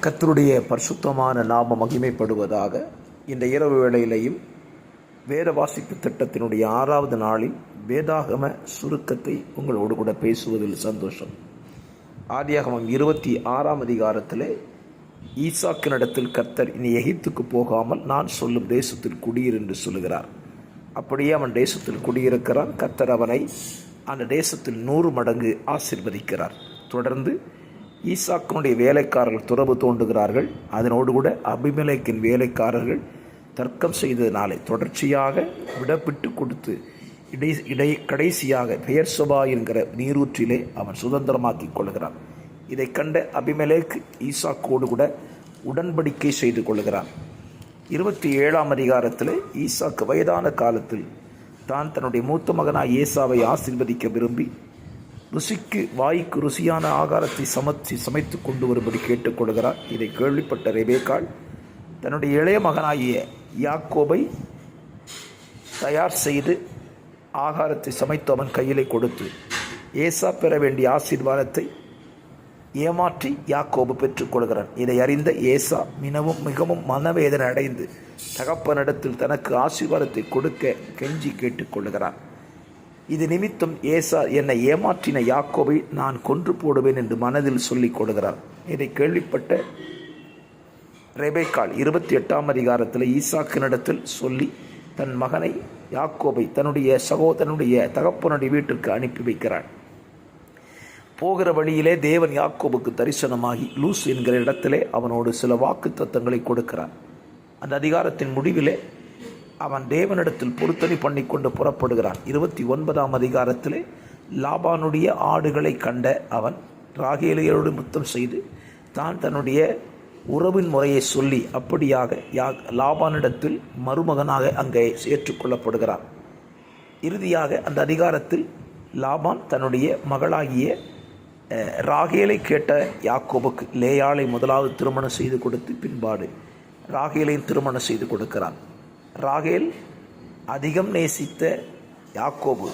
கர்த்தருடைய பரிசுத்தமான நாம மகிமைப்படுவதாக. இந்த இரவு வேளையிலையும் வேத வாசிப்பு திட்டத்தினுடைய 6வது நாளில் வேதாகம சுருக்கத்தை உங்களோடு கூட பேசுவதில் சந்தோஷம். ஆதியாகமம் 26ஆம் அதிகாரத்தில் ஈசாக்கினிடத்தில் கர்த்தர் இனி எகிப்துக்கு போகாமல் நான் சொல்லும் தேசத்தில் குடியிரு என்று சொல்லுகிறார். அப்படியே அவன் தேசத்தில் குடியிருக்கிறான். கர்த்தர் அவனை அந்த தேசத்தில் 100 மடங்கு ஆசீர்வதிக்கிறார். தொடர்ந்து ஈசாக்கினுடைய வேலைக்காரர்கள் துறவு தோண்டுகிறார்கள். அதனோடு கூட அபிமெலேக்கின் வேலைக்காரர்கள் தர்க்கம் செய்ததினாலே தொடர்ச்சியாக விடப்பிட்டு கொடுத்து கடைசியாக பெயர்சபா என்கிற நீரூற்றிலே அவன் சுதந்திரமாக்கி கொள்கிறான். இதை கண்ட அபிமெலேக் ஈசாக்கோடு கூட உடன்படிக்கை செய்து கொள்கிறான். 27ஆம் அதிகாரத்தில் ஈசாக்கு வயதான காலத்தில் தான் தன்னுடைய மூத்த மகனாய் ஏசாவை ஆசீர்வதிக்க விரும்பி ருசிக்கு வாய்க்கு ருசியான ஆகாரத்தை சமைத்து கொண்டு வரும்படி கேட்டுக்கொள்கிறார். இதை கேள்விப்பட்ட ரெபேக்காள் தன்னுடைய இளைய மகனாகிய யாக்கோபை தயார் செய்து ஆகாரத்தை சமைத்து அவன் கையிலே கொடுத்து ஏசா பெற வேண்டிய ஆசீர்வாதத்தை ஏமாற்றி யாக்கோபு பெற்றுக்கொள்கிறான். இதை அறிந்த ஏசா மிகவும் மனவேதனை அடைந்து தகப்பனிடத்தில் தனக்கு ஆசீர்வாதத்தை கொடுக்க கெஞ்சி கேட்டுக்கொள்கிறான். இது நிமித்தம் ஏசா என்னை ஏமாற்றின யாக்கோபை நான் கொன்று போடுவேன் என்று மனதில் சொல்லிக் கொடுகிறார். இதை கேள்விப்பட்ட ரெபேக்காள் 28ஆம் அதிகாரத்தில் ஈசாக்கினிடத்தில் சொல்லி தன் மகனை யாக்கோபை தன்னுடைய தகப்பனுடைய வீட்டிற்கு அனுப்பி வைக்கிறாள். போகிற வழியிலே தேவன் யாக்கோபுக்கு தரிசனமாகி லூஸ் என்கிற இடத்திலே அவனோடு சில வாக்கு தத்தங்களை கொடுக்கிறார். அந்த அதிகாரத்தின் முடிவிலே அவன் தேவனிடத்தில் பொருத்தனை பண்ணி கொண்டு புறப்படுகிறான். 29ஆம் அதிகாரத்திலே லாபானுடைய ஆடுகளை கண்ட அவன் ராகேலியோடு முத்தம் செய்து தான் தன்னுடைய உறவின் முறையை சொல்லி அப்படியாக லாபானிடத்தில் மருமகனாக அங்கே ஏற்றுக்கொள்ளப்படுகிறான். இறுதியாக அந்த அதிகாரத்தில் லாபான் தன்னுடைய மகளாகிய ராகேலை கேட்ட யாக்கோபுக்கு லேயாளை முதலாவது திருமணம் செய்து கொடுத்து பின்பாடு ராகேலையும் திருமணம் செய்து கொடுக்கிறான். ராகேல் அதிகம் நேசித்த யாக்கோபு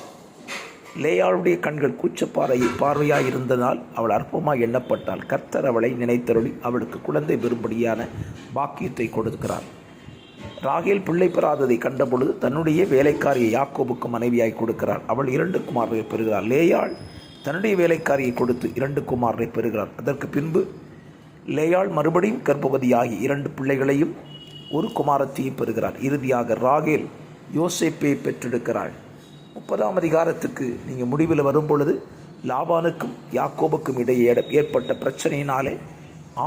லேயாளுடைய கண்கள் பார்வையாக இருந்ததால் அவள் அற்பமாக எண்ணப்பட்டால் கர்த்தர் அவளை நினைத்தருளி அவளுக்கு குழந்தை பெறும்படியான பாக்கியத்தை கொடுக்கிறார். ராகேல் பிள்ளை பெறாததை கண்டபொழுது தன்னுடைய வேலைக்காரியை யாக்கோபுக்கு மனைவியாய் கொடுக்கிறார். அவள் 2 குமாரரை பெறுகிறார். லேயாள் தன்னுடைய வேலைக்காரியை கொடுத்து 2 குமாரரை பெறுகிறார். அதற்கு பின்பு லேயாள் மறுபடியும் கர்ப்பவதியாகி 2 பிள்ளைகளையும் 1 குமாரத்தையும் பெறுகிறார். இறுதியாக ராகேல் யோசேப்பை பெற்றெடுக்கிறாள். 30ஆம் அதிகாரத்துக்கு நீங்கள் முடிவில் வரும்பொழுது லாபானுக்கும் யாக்கோபுக்கும் இடையே ஏற்பட்ட பிரச்சனையினாலே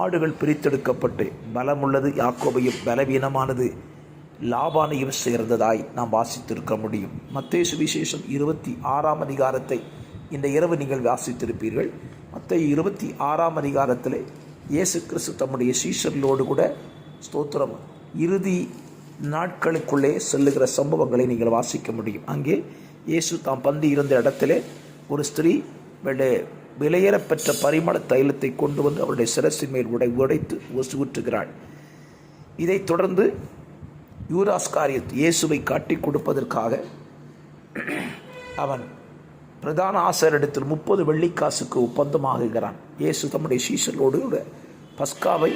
ஆடுகள் பிரித்தெடுக்கப்பட்டு பலமுள்ளது யாக்கோபையும் பலவீனமானது லாபானையும் சேர்ந்ததாய் நாம் வாசித்திருக்க முடியும். மத்தேயு சுவிசேஷம் 26ஆம் அதிகாரத்தை இந்த இரவு நீங்கள் வாசித்திருப்பீர்கள். மத்தேயு 26ஆம் அதிகாரத்தில் இயேசு கிறிஸ்து தம்முடைய சீஷர்களோடு கூட ஸ்தோத்திரம் இறுதி நாட்களுக்குள்ளே செல்லுகிற சம்பவங்களை நீங்கள் வாசிக்க முடியும். அங்கே இயேசு தாம் பந்தி இருந்த இடத்திலே ஒரு ஸ்திரீ விலையேறப்பெற்ற பரிமள தைலத்தை கொண்டு வந்து அவருடைய சிரசின் மேல் உடைத்து ஊற்றுகிறாள். இதைத் தொடர்ந்து யூதாஸ்காரியத் இயேசுவை காட்டி கொடுப்பதற்காக அவன் பிரதான ஆசாரியரிடத்தில் 30 வெள்ளிக்காசுக்கு ஒப்பந்தமாகுகிறான். இயேசு தம்முடைய சீஷர்களோடு பஸ்காவை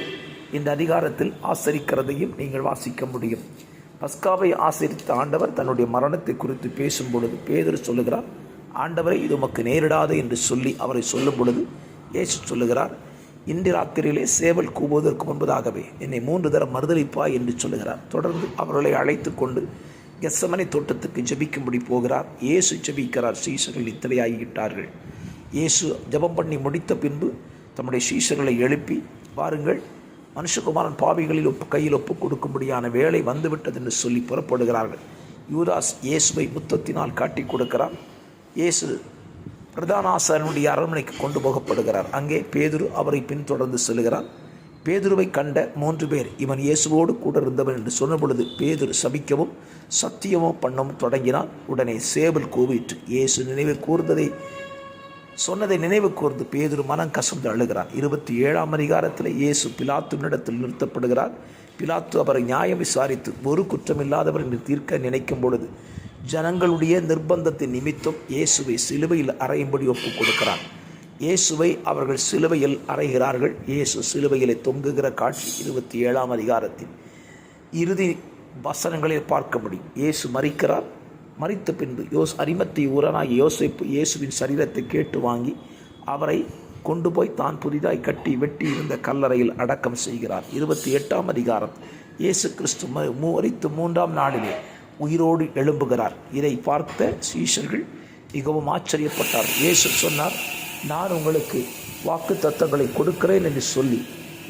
இந்த அதிகாரத்தில் ஆசரிக்கிறதையும் நீங்கள் வாசிக்க முடியும். பஸ்காவை ஆசரித்த ஆண்டவர் தன்னுடைய மரணத்தை குறித்து பேசும் பொழுது பேதுரு சொல்லுகிறார், ஆண்டவரை இது உமக்கு நேரிடாது என்று சொல்லி அவரை சொல்லும் பொழுது இயேசு சொல்லுகிறார், இன்று ராத்திரியிலே சேவல் கூவுவதற்கு முன்பதாகவே என்னை 3 தரம் மறுதலிப்பாய் என்று சொல்லுகிறார். தொடர்ந்து அவர்களை அழைத்து கொண்டு கெத்சமனே தோட்டத்துக்கு ஜெபிக்கும்படி போகிறார். இயேசு ஜெபிக்கிறார். சீஷர்கள் நித்திரையாகிவிட்டார்கள். இயேசு ஜெபம் பண்ணி முடித்த பின்பு தம்முடைய சீஷர்களை எழுப்பி, வாருங்கள், மனுஷகுமாரன் பாவிகளில் கையில் ஒப்பு கொடுக்கும்படியான வேலை வந்துவிட்டது என்று சொல்லி புறப்படுகிறார்கள். யூதாஸ் இயேசுவை முத்தத்தினால் காட்டி கொடுக்கிறார். இயேசு பிரதான ஆசாரியனுடைய அரண்மனைக்கு கொண்டு போகப்படுகிறார். அங்கே பேதுரு அவரை பின்தொடர்ந்து செல்கிறார். பேதுருவை கண்ட 3 பேர் இவன் இயேசுவோடு கூட இருந்தவன் என்று சொன்ன பொழுது பேதுரு சபிக்கவும் சத்தியமும் பண்ணவும் தொடங்கினான். உடனே சேவல் கூவிட்டு இயேசு சொன்னதை நினைவு கூர்ந்து பேதுரு மனம் கசந்து அழுகிறார். 27ஆம் அதிகாரத்தில் இயேசு பிலாத்துவினிடத்தில் நிறுத்தப்படுகிறார். பிலாத்து அவரை நியாயம் விசாரித்து ஒரு குற்றமில்லாதவர் என்று தீர்க்க நினைக்கும் பொழுது ஜனங்களுடைய நிர்பந்தத்தின் நிமித்தம் இயேசுவை சிலுவையில் அறையும்படி ஒப்புக் கொடுக்கிறார். இயேசுவை அவர்கள் சிலுவையில் அறைகிறார்கள். இயேசு சிலுவையிலே தொங்குகிற காட்சி 27ஆம் அதிகாரத்தில் இறுதி வசனங்களில் பார்க்க முடியும். இயேசு மரிக்கிறார். மரித்த பின்பு அரிமத்திய ஊரனாகிய யோசேப்பு இயேசுவின் சரீரத்தை கேட்டு வாங்கி அவரை கொண்டு போய் தான் புதிதாய் கட்டி வெட்டி இருந்த கல்லறையில் அடக்கம் செய்கிறார். 28ஆம் அதிகாரம் இயேசு கிறிஸ்து மரித்து 3ஆம் நாளிலே உயிரோடு எழும்புகிறார். இதை பார்த்த சீஷர்கள் மிகவும் ஆச்சரியப்பட்டார். இயேசு சொன்னார், நான் உங்களுக்கு வாக்கு தத்தங்களை கொடுக்கிறேன் என்று சொல்லி,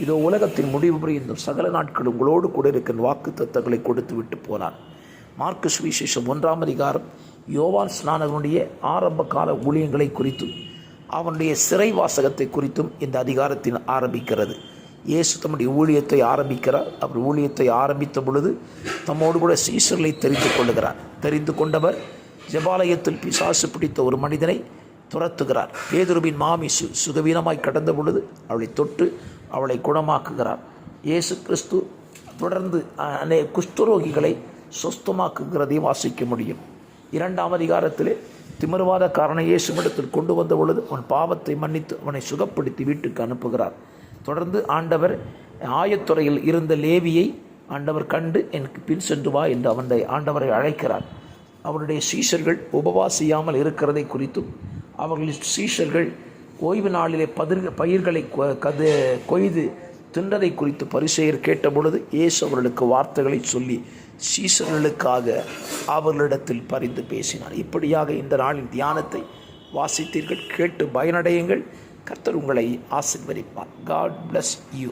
இதோ உலகத்தின் முடிவு புரியும் சகல நாட்கள் உங்களோடு கூட இருக்கின்ற வாக்கு தத்தங்களை கொடுத்து விட்டு போனார். மார்க்கு சுவிசேஷம் 1ஆம் அதிகாரம் யோவான் ஸ்நானகனுடைய ஆரம்ப கால ஊழியங்களை குறித்தும் அவனுடைய சிறை வாசகத்தை குறித்தும் இந்த அதிகாரத்தில் ஆரம்பிக்கிறது. இயேசு தம்முடைய ஊழியத்தை ஆரம்பிக்கிறார். அவர் ஊழியத்தை ஆரம்பித்த பொழுது தம்மோடு கூட சீஷர்களை தெரிந்து கொள்ளுகிறார். தெரிந்து கொண்டவர் ஜெபாலயத்தில் பிசாசு பிடித்த ஒரு மனிதனை துரத்துகிறார். பேதுருவின் மாமி சுகவீனமாய் கடந்த பொழுது அவளை தொட்டு அவளை குணமாக்குகிறார். இயேசு கிறிஸ்து தொடர்ந்து குஷ்டரோகிகளை சொஸ்தமாக்குகிறதையும் வாசிக்க முடியும். 2ஆம் அதிகாரத்திலே திமிர்வாதக்காரனை இயேசுவிடத்தில் கொண்டு வந்த பொழுது அவன் பாவத்தை மன்னித்து அவனை சுகப்படுத்தி வீட்டுக்கு அனுப்புகிறார். தொடர்ந்து ஆண்டவர் ஆயத்துறையில் இருந்த லேவியை ஆண்டவர் கண்டு எனக்கு பின் சென்று வா என்று ஆண்டவரை அழைக்கிறார். அவருடைய சீஷர்கள் உபவாசியாமல் இருக்கிறதை குறித்தும் அவர்களின் சீஷர்கள் ஓய்வு நாளிலே பயிர்களை கொய்து தின்றதை குறித்து பரிசேயர் கேட்டபொழுது இயேசு அவர்களுக்கு வார்த்தைகளை சொல்லி சீஷர்களுக்காக அவர்களிடத்தில் பரிந்து பேசினார். இப்படியாக இந்த நாளின் தியானத்தை வாசித்தீர்கள். கேட்டு பயனடையுங்கள். கர்த்தர் உங்களை ஆசீர்வதிப்பார். God bless you.